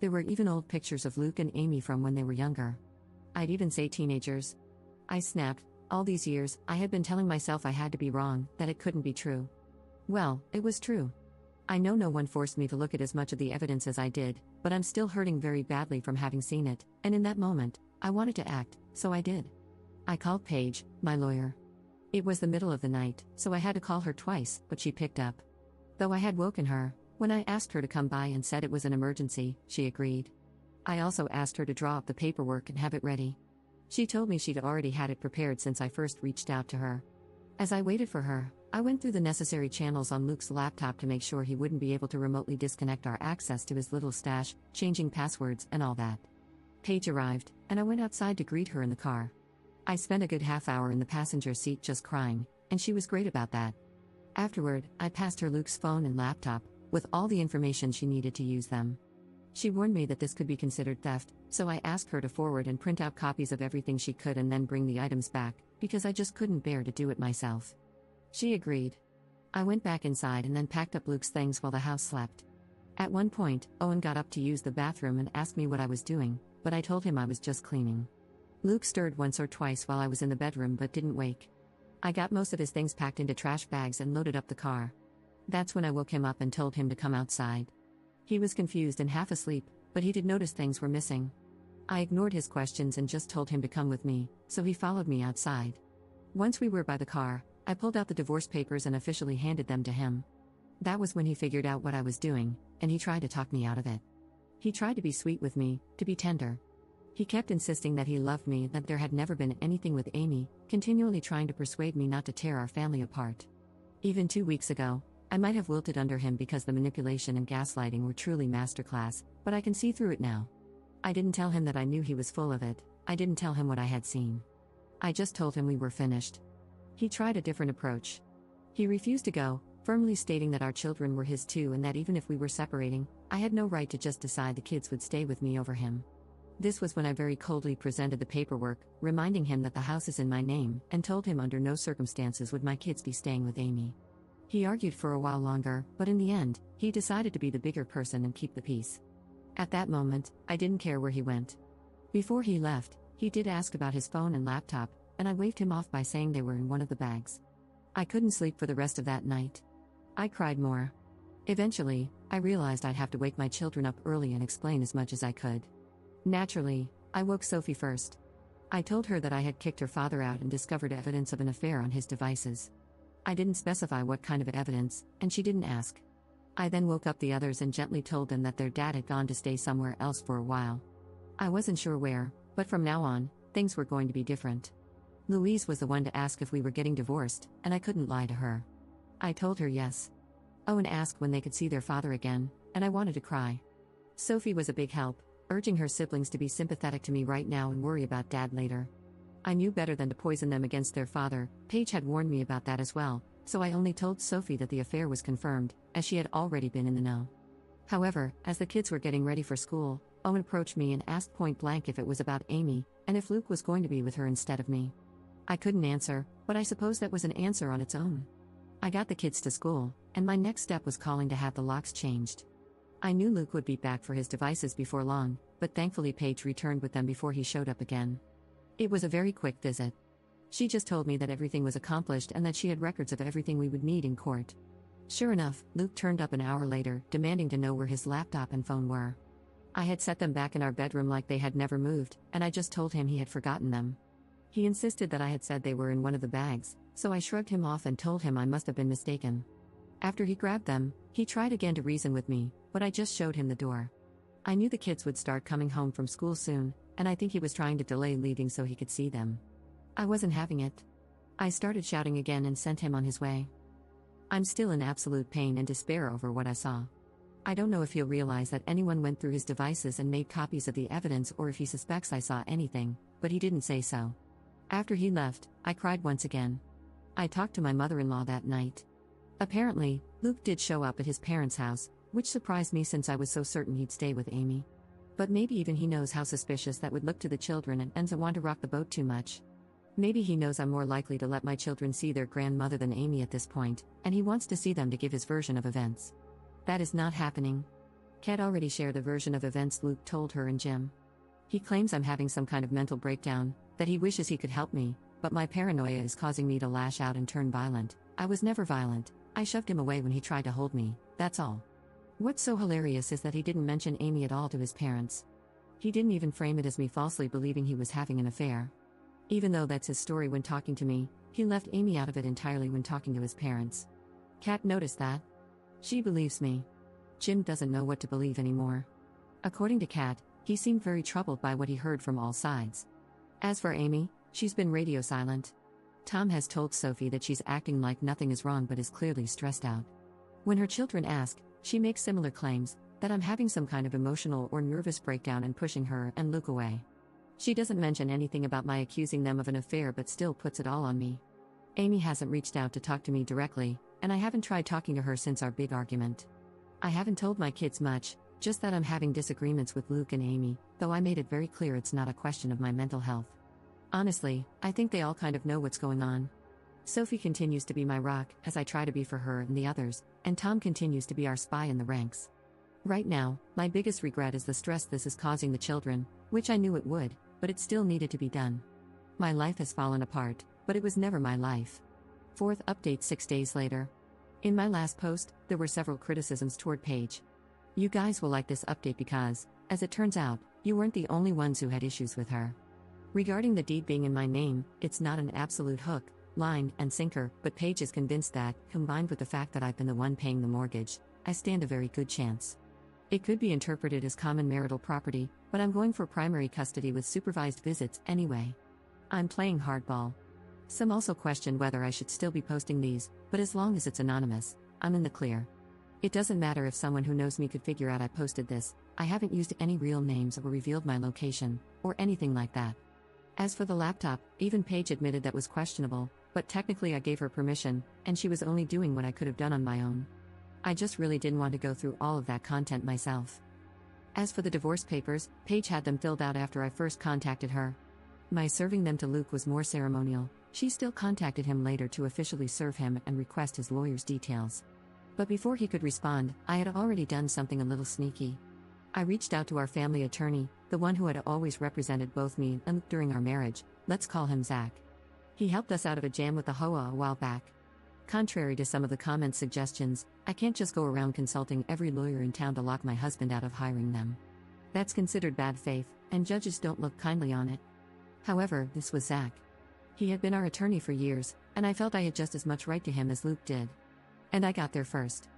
There were even old pictures of Luke and Amy from when they were younger. I'd even say teenagers. I snapped. All these years, I had been telling myself I had to be wrong, that it couldn't be true. Well, it was true. I know no one forced me to look at as much of the evidence as I did, but I'm still hurting very badly from having seen it, and in that moment, I wanted to act, so I did. I called Paige, my lawyer. It was the middle of the night, so I had to call her twice, but she picked up. Though I had woken her, when I asked her to come by and said it was an emergency, she agreed. I also asked her to draw up the paperwork and have it ready. She told me she'd already had it prepared since I first reached out to her. As I waited for her, I went through the necessary channels on Luke's laptop to make sure he wouldn't be able to remotely disconnect our access to his little stash, changing passwords and all that. Paige arrived, and I went outside to greet her in the car. I spent a good half hour in the passenger seat just crying, and she was great about that. Afterward, I passed her Luke's phone and laptop, with all the information she needed to use them. She warned me that this could be considered theft, so I asked her to forward and print out copies of everything she could and then bring the items back, because I just couldn't bear to do it myself. She agreed. I went back inside and then packed up Luke's things while the house slept. At one point, Owen got up to use the bathroom and asked me what I was doing, but I told him I was just cleaning. Luke stirred once or twice while I was in the bedroom but didn't wake. I got most of his things packed into trash bags and loaded up the car. That's when I woke him up and told him to come outside. He was confused and half asleep, but he did notice things were missing. I ignored his questions and just told him to come with me, so he followed me outside. Once we were by the car, I pulled out the divorce papers and officially handed them to him. That was when he figured out what I was doing, and he tried to talk me out of it. He tried to be sweet with me, to be tender. He kept insisting that he loved me and that there had never been anything with Amy, continually trying to persuade me not to tear our family apart. Even 2 weeks ago, I might have wilted under him because the manipulation and gaslighting were truly masterclass, but I can see through it now. I didn't tell him that I knew he was full of it. I didn't tell him what I had seen. I just told him we were finished. He tried a different approach. He refused to go, firmly stating that our children were his too and that even if we were separating, I had no right to just decide the kids would stay with me over him. This was when I very coldly presented the paperwork, reminding him that the house is in my name, and told him under no circumstances would my kids be staying with Amy. He argued for a while longer, but in the end, he decided to be the bigger person and keep the peace. At that moment, I didn't care where he went. Before he left, he did ask about his phone and laptop, and I waved him off by saying they were in one of the bags. I couldn't sleep for the rest of that night. I cried more. Eventually, I realized I'd have to wake my children up early and explain as much as I could. Naturally, I woke Sophie first. I told her that I had kicked her father out and discovered evidence of an affair on his devices. I didn't specify what kind of evidence, and she didn't ask. I then woke up the others and gently told them that their dad had gone to stay somewhere else for a while. I wasn't sure where, but from now on, things were going to be different. Louise was the one to ask if we were getting divorced, and I couldn't lie to her. I told her yes. Owen asked when they could see their father again, and I wanted to cry. Sophie was a big help, urging her siblings to be sympathetic to me right now and worry about Dad later. I knew better than to poison them against their father. Paige had warned me about that as well, so I only told Sophie that the affair was confirmed, as she had already been in the know. However, as the kids were getting ready for school, Owen approached me and asked point blank if it was about Amy, and if Luke was going to be with her instead of me. I couldn't answer, but I suppose that was an answer on its own. I got the kids to school, and my next step was calling to have the locks changed. I knew Luke would be back for his devices before long, but thankfully Paige returned with them before he showed up again. It was a very quick visit. She just told me that everything was accomplished and that she had records of everything we would need in court. Sure enough, Luke turned up an hour later, demanding to know where his laptop and phone were. I had set them back in our bedroom like they had never moved, and I just told him he had forgotten them. He insisted that I had said they were in one of the bags, so I shrugged him off and told him I must have been mistaken. After he grabbed them, he tried again to reason with me, but I just showed him the door. I knew the kids would start coming home from school soon, and I think he was trying to delay leaving so he could see them. I wasn't having it. I started shouting again and sent him on his way. I'm still in absolute pain and despair over what I saw. I don't know if he'll realize that anyone went through his devices and made copies of the evidence or if he suspects I saw anything, but he didn't say so. After he left, I cried once again. I talked to my mother-in-law that night. Apparently, Luke did show up at his parents' house, which surprised me since I was so certain he'd stay with Amy. But maybe even he knows how suspicious that would look to the children and doesn't want to rock the boat too much. Maybe he knows I'm more likely to let my children see their grandmother than Amy at this point, and he wants to see them to give his version of events. That is not happening. Kat already shared the version of events Luke told her and Jim. He claims I'm having some kind of mental breakdown, that he wishes he could help me, but my paranoia is causing me to lash out and turn violent. I was never violent, I shoved him away when he tried to hold me, that's all. What's so hilarious is that he didn't mention Amy at all to his parents. He didn't even frame it as me falsely believing he was having an affair. Even though that's his story when talking to me, he left Amy out of it entirely when talking to his parents. Kat noticed that. She believes me. Jim doesn't know what to believe anymore. According to Kat, he seemed very troubled by what he heard from all sides. As for Amy, she's been radio silent. Tom has told Sophie that she's acting like nothing is wrong but is clearly stressed out. When her children ask, she makes similar claims, that I'm having some kind of emotional or nervous breakdown and pushing her and Luke away. She doesn't mention anything about my accusing them of an affair but still puts it all on me. Amy hasn't reached out to talk to me directly, and I haven't tried talking to her since our big argument. I haven't told my kids much, just that I'm having disagreements with Luke and Amy, though I made it very clear it's not a question of my mental health. Honestly, I think they all kind of know what's going on. Sophie continues to be my rock, as I try to be for her and the others, and Tom continues to be our spy in the ranks. Right now, my biggest regret is the stress this is causing the children, which I knew it would, but it still needed to be done. My life has fallen apart, but it was never my life. Fourth update 6 days later. In my last post, there were several criticisms toward Paige. You guys will like this update because, as it turns out, you weren't the only ones who had issues with her. Regarding the deed being in my name, it's not an absolute hook, line, and sinker, but Paige is convinced that, combined with the fact that I've been the one paying the mortgage, I stand a very good chance. It could be interpreted as common marital property, but I'm going for primary custody with supervised visits anyway. I'm playing hardball. Some also question whether I should still be posting these, but as long as it's anonymous, I'm in the clear. It doesn't matter if someone who knows me could figure out I posted this, I haven't used any real names or revealed my location, or anything like that. As for the laptop, even Paige admitted that was questionable, but technically I gave her permission, and she was only doing what I could have done on my own. I just really didn't want to go through all of that content myself. As for the divorce papers, Paige had them filled out after I first contacted her. My serving them to Luke was more ceremonial. She still contacted him later to officially serve him and request his lawyer's details. But before he could respond, I had already done something a little sneaky. I reached out to our family attorney, the one who had always represented both me and Luke during our marriage. Let's call him Zach. He helped us out of a jam with the HOA a while back. Contrary to some of the comments' suggestions, I can't just go around consulting every lawyer in town to lock my husband out of hiring them. That's considered bad faith, and judges don't look kindly on it. However, this was Zach. He had been our attorney for years, and I felt I had just as much right to him as Luke did. And I got there first.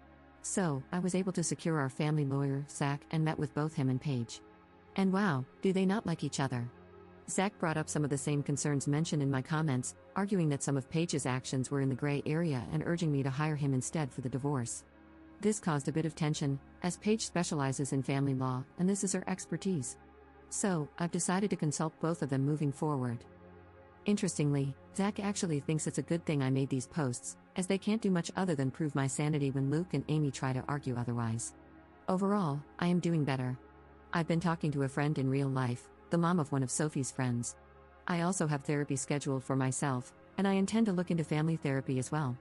So, I was able to secure our family lawyer, Zach, and met with both him and Paige. And wow, do they not like each other? Zach brought up some of the same concerns mentioned in my comments, arguing that some of Paige's actions were in the gray area and urging me to hire him instead for the divorce. This caused a bit of tension, as Paige specializes in family law, and this is her expertise. So, I've decided to consult both of them moving forward. Interestingly, Zach actually thinks it's a good thing I made these posts, as they can't do much other than prove my sanity when Luke and Amy try to argue otherwise. Overall, I am doing better. I've been talking to a friend in real life, the mom of one of Sophie's friends. I also have therapy scheduled for myself, and I intend to look into family therapy as well.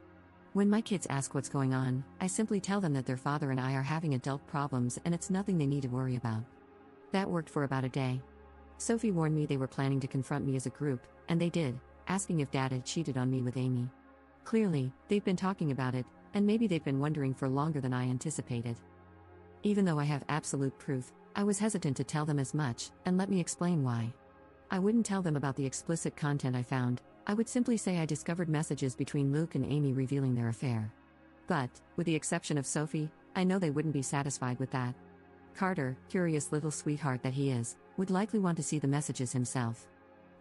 When my kids ask what's going on, I simply tell them that their father and I are having adult problems and it's nothing they need to worry about. That worked for about a day. Sophie warned me they were planning to confront me as a group, and they did, asking if Dad had cheated on me with Amy. Clearly, they've been talking about it, and maybe they've been wondering for longer than I anticipated. Even though I have absolute proof, I was hesitant to tell them as much, and let me explain why. I wouldn't tell them about the explicit content I found. I would simply say I discovered messages between Luke and Amy revealing their affair. But, with the exception of Sophie, I know they wouldn't be satisfied with that. Carter, curious little sweetheart that he is, would likely want to see the messages himself.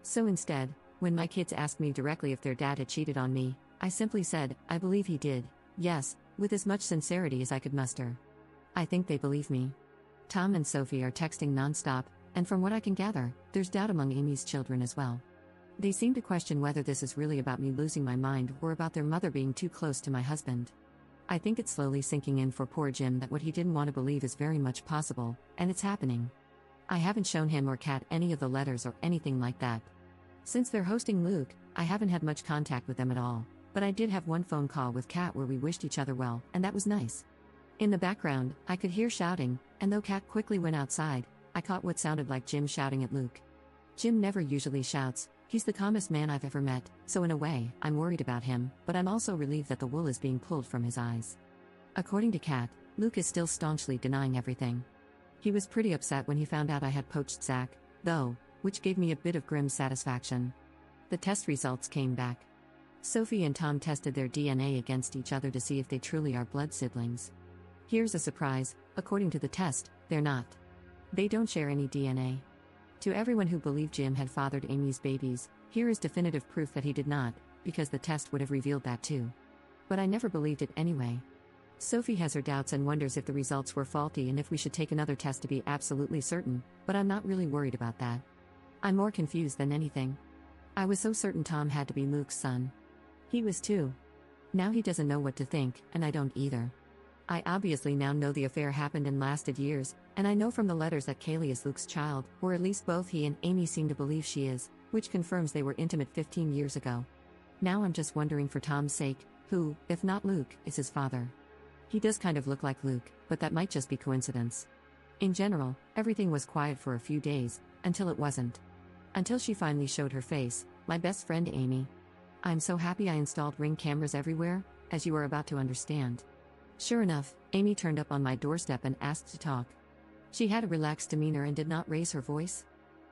So instead, when my kids asked me directly if their dad had cheated on me, I simply said, I believe he did, yes, with as much sincerity as I could muster. I think they believe me. Tom and Sophie are texting nonstop, and from what I can gather, there's doubt among Amy's children as well. They seem to question whether this is really about me losing my mind or about their mother being too close to my husband. I think it's slowly sinking in for poor Jim that what he didn't want to believe is very much possible, and it's happening. I haven't shown him or Kat any of the letters or anything like that. Since they're hosting Luke, I haven't had much contact with them at all, but I did have one phone call with Kat where we wished each other well, and that was nice. In the background, I could hear shouting, and though Kat quickly went outside, I caught what sounded like Jim shouting at Luke. Jim never usually shouts, he's the calmest man I've ever met, so in a way, I'm worried about him, but I'm also relieved that the wool is being pulled from his eyes. According to Kat, Luke is still staunchly denying everything. He was pretty upset when he found out I had poached Zach, though, which gave me a bit of grim satisfaction. The test results came back. Sophie and Tom tested their DNA against each other to see if they truly are blood siblings. Here's a surprise, according to the test, they're not. They don't share any DNA. To everyone who believed Jim had fathered Amy's babies, here is definitive proof that he did not, because the test would have revealed that too. But I never believed it anyway. Sophie has her doubts and wonders if the results were faulty and if we should take another test to be absolutely certain, but I'm not really worried about that. I'm more confused than anything. I was so certain Tom had to be Luke's son. He was too. Now he doesn't know what to think, and I don't either. I obviously now know the affair happened and lasted years, and I know from the letters that Kaylee is Luke's child, or at least both he and Amy seem to believe she is, which confirms they were intimate 15 years ago. Now I'm just wondering for Tom's sake, who, if not Luke, is his father. He does kind of look like Luke, but that might just be coincidence. In general, everything was quiet for a few days, until it wasn't. Until she finally showed her face, my best friend Amy. I'm so happy I installed Ring cameras everywhere, as you are about to understand. Sure enough, Amy turned up on my doorstep and asked to talk. She had a relaxed demeanor and did not raise her voice.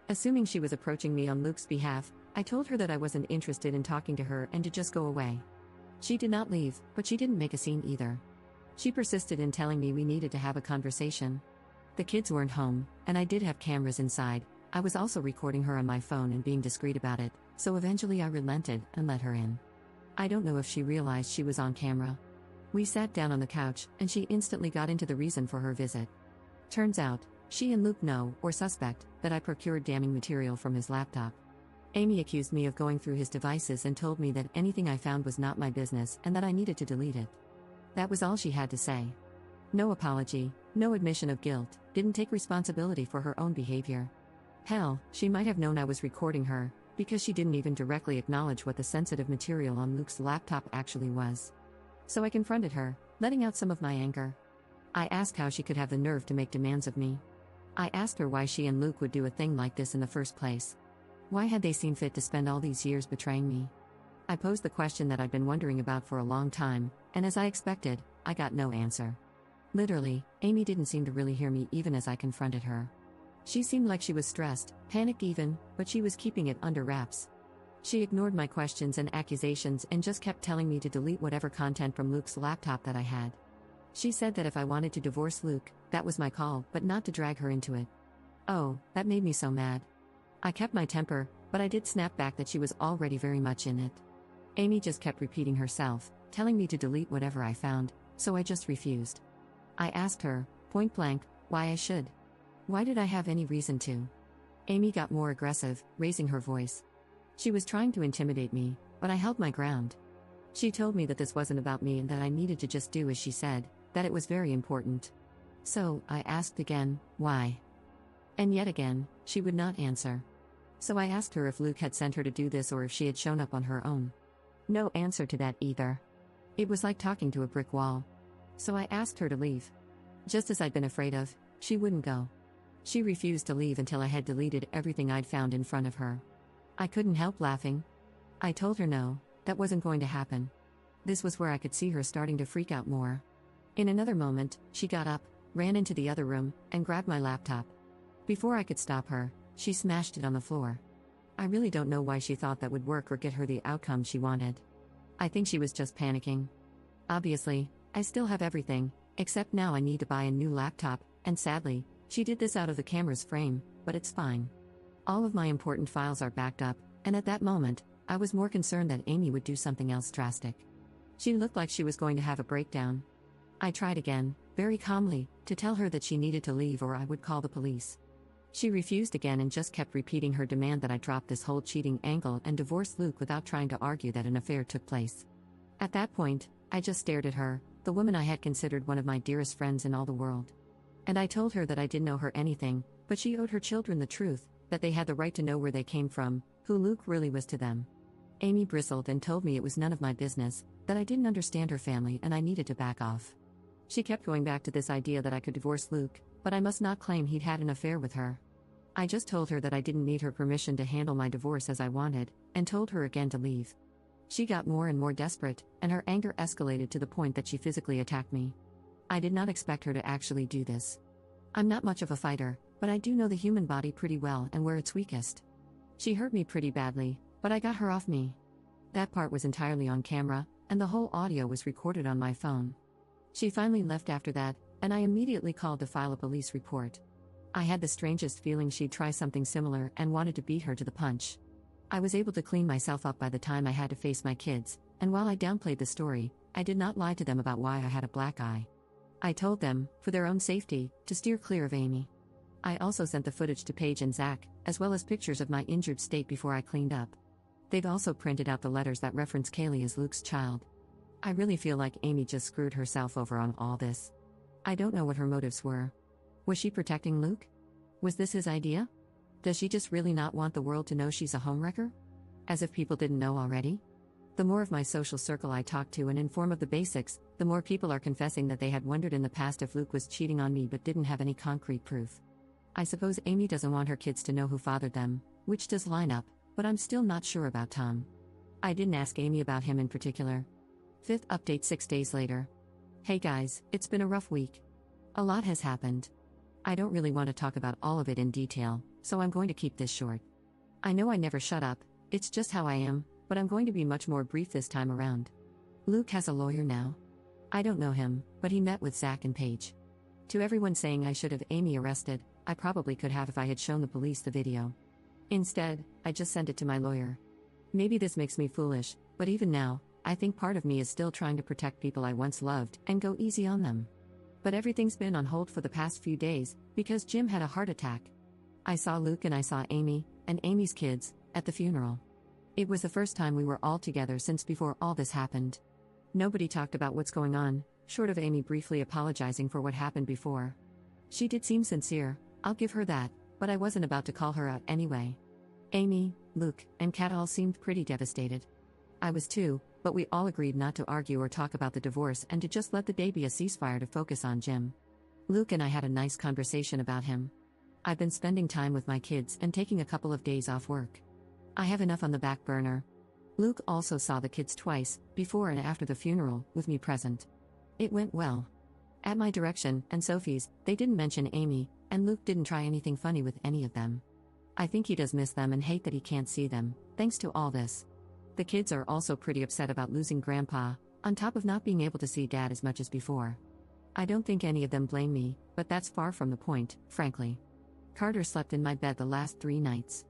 Assuming she was approaching me on Luke's behalf, I told her that I wasn't interested in talking to her and to just go away. She did not leave, but she didn't make a scene either. She persisted in telling me we needed to have a conversation. The kids weren't home, and I did have cameras inside. I was also recording her on my phone and being discreet about it, so eventually I relented and let her in. I don't know if she realized she was on camera. We sat down on the couch, and she instantly got into the reason for her visit. Turns out, she and Luke know, or suspect, that I procured damning material from his laptop. Amy accused me of going through his devices and told me that anything I found was not my business and that I needed to delete it. That was all she had to say. No apology, no admission of guilt, didn't take responsibility for her own behavior. Hell, she might have known I was recording her, because she didn't even directly acknowledge what the sensitive material on Luke's laptop actually was. So I confronted her, letting out some of my anger. I asked how she could have the nerve to make demands of me. I asked her why she and Luke would do a thing like this in the first place. Why had they seen fit to spend all these years betraying me? I posed the question that I'd been wondering about for a long time, and as I expected, I got no answer. Literally, Amy didn't seem to really hear me even as I confronted her. She seemed like she was stressed, panicked even, but she was keeping it under wraps. She ignored my questions and accusations and just kept telling me to delete whatever content from Luke's laptop that I had. She said that if I wanted to divorce Luke, that was my call, but not to drag her into it. Oh, that made me so mad. I kept my temper, but I did snap back that she was already very much in it. Amy just kept repeating herself, telling me to delete whatever I found, so I just refused. I asked her, point blank, why I should. Why did I have any reason to? Amy got more aggressive, raising her voice. She was trying to intimidate me, but I held my ground. She told me that this wasn't about me and that I needed to just do as she said, that it was very important. So, I asked again, why? And yet again, she would not answer. So I asked her if Luke had sent her to do this or if she had shown up on her own. No answer to that either. It was like talking to a brick wall. So I asked her to leave. Just as I'd been afraid of, she wouldn't go. She refused to leave until I had deleted everything I'd found in front of her. I couldn't help laughing. I told her no, that wasn't going to happen. This was where I could see her starting to freak out more. In another moment, she got up, ran into the other room, and grabbed my laptop. Before I could stop her, she smashed it on the floor. I really don't know why she thought that would work or get her the outcome she wanted. I think she was just panicking. Obviously, I still have everything, except now I need to buy a new laptop, and sadly, she did this out of the camera's frame, but it's fine. All of my important files are backed up, and at that moment, I was more concerned that Amy would do something else drastic. She looked like she was going to have a breakdown. I tried again, very calmly, to tell her that she needed to leave or I would call the police. She refused again and just kept repeating her demand that I drop this whole cheating angle and divorce Luke without trying to argue that an affair took place. At that point, I just stared at her, the woman I had considered one of my dearest friends in all the world. And I told her that I didn't owe her anything, but she owed her children the truth, that they had the right to know where they came from, who Luke really was to them. Amy bristled and told me it was none of my business, that I didn't understand her family and I needed to back off. She kept going back to this idea that I could divorce Luke, but I must not claim he'd had an affair with her. I just told her that I didn't need her permission to handle my divorce as I wanted, and told her again to leave. She got more and more desperate, and her anger escalated to the point that she physically attacked me. I did not expect her to actually do this. I'm not much of a fighter, but I do know the human body pretty well and where it's weakest. She hurt me pretty badly, but I got her off me. That part was entirely on camera, and the whole audio was recorded on my phone. She finally left after that, and I immediately called to file a police report. I had the strangest feeling she'd try something similar and wanted to beat her to the punch. I was able to clean myself up by the time I had to face my kids, and while I downplayed the story, I did not lie to them about why I had a black eye. I told them, for their own safety, to steer clear of Amy. I also sent the footage to Paige and Zach, as well as pictures of my injured state before I cleaned up. They've also printed out the letters that reference Kaylee as Luke's child. I really feel like Amy just screwed herself over on all this. I don't know what her motives were. Was she protecting Luke? Was this his idea? Does she just really not want the world to know she's a homewrecker? As if people didn't know already? The more of my social circle I talk to and inform of the basics, the more people are confessing that they had wondered in the past if Luke was cheating on me but didn't have any concrete proof. I suppose Amy doesn't want her kids to know who fathered them, which does line up, but I'm still not sure about Tom. I didn't ask Amy about him in particular. 5th update 6 days later. Hey guys, it's been a rough week. A lot has happened. I don't really want to talk about all of it in detail, so I'm going to keep this short. I know I never shut up, it's just how I am, but I'm going to be much more brief this time around. Luke has a lawyer now. I don't know him, but he met with Zach and Paige. To everyone saying I should have Amy arrested, I probably could have if I had shown the police the video. Instead, I just sent it to my lawyer. Maybe this makes me foolish, but even now, I think part of me is still trying to protect people I once loved and go easy on them. But everything's been on hold for the past few days, because Jim had a heart attack. I saw Luke and I saw Amy, and Amy's kids, at the funeral. It was the first time we were all together since before all this happened. Nobody talked about what's going on, short of Amy briefly apologizing for what happened before. She did seem sincere, I'll give her that, but I wasn't about to call her out anyway. Amy, Luke, and Kat all seemed pretty devastated. I was too, but we all agreed not to argue or talk about the divorce and to just let the day be a ceasefire to focus on Jim. Luke and I had a nice conversation about him. I've been spending time with my kids and taking a couple of days off work. I have enough on the back burner. Luke also saw the kids twice, before and after the funeral, with me present. It went well. At my direction, and Sophie's, they didn't mention Amy, and Luke didn't try anything funny with any of them. I think he does miss them and hate that he can't see them, thanks to all this. The kids are also pretty upset about losing Grandpa, on top of not being able to see Dad as much as before. I don't think any of them blame me, but that's far from the point, frankly. Carter slept in my bed the last 3 nights.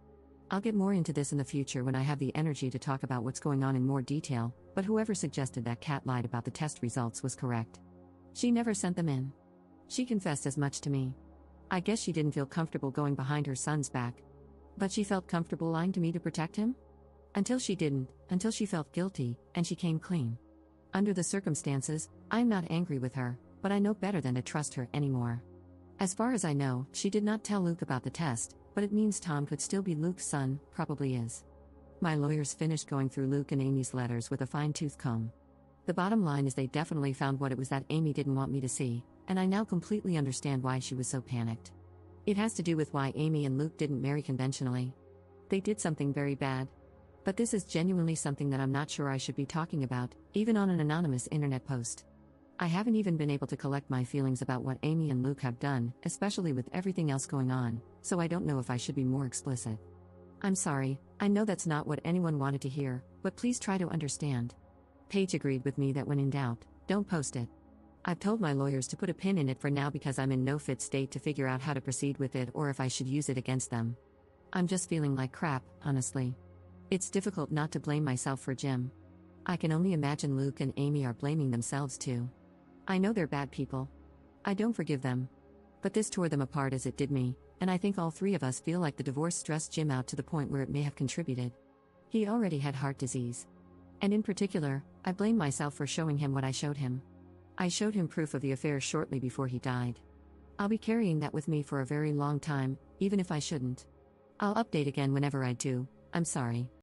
I'll get more into this in the future when I have the energy to talk about what's going on in more detail, but whoever suggested that Kat lied about the test results was correct. She never sent them in. She confessed as much to me. I guess she didn't feel comfortable going behind her son's back. But she felt comfortable lying to me to protect him? Until she didn't, until she felt guilty, and she came clean. Under the circumstances, I'm not angry with her, but I know better than to trust her anymore. As far as I know, she did not tell Luke about the test, but it means Tom could still be Luke's son, probably is. My lawyers finished going through Luke and Amy's letters with a fine-tooth comb. The bottom line is they definitely found what it was that Amy didn't want me to see, and I now completely understand why she was so panicked. It has to do with why Amy and Luke didn't marry conventionally. They did something very bad. But this is genuinely something that I'm not sure I should be talking about, even on an anonymous internet post. I haven't even been able to collect my feelings about what Amy and Luke have done, especially with everything else going on, so I don't know if I should be more explicit. I'm sorry, I know that's not what anyone wanted to hear, but please try to understand. Paige agreed with me that when in doubt, don't post it. I've told my lawyers to put a pin in it for now because I'm in no fit state to figure out how to proceed with it or if I should use it against them. I'm just feeling like crap, honestly. It's difficult not to blame myself for Jim. I can only imagine Luke and Amy are blaming themselves too. I know they're bad people. I don't forgive them. But this tore them apart as it did me, and I think all three of us feel like the divorce stressed Jim out to the point where it may have contributed. He already had heart disease. And in particular, I blame myself for showing him what I showed him. I showed him proof of the affair shortly before he died. I'll be carrying that with me for a very long time, even if I shouldn't. I'll update again whenever I do. I'm sorry.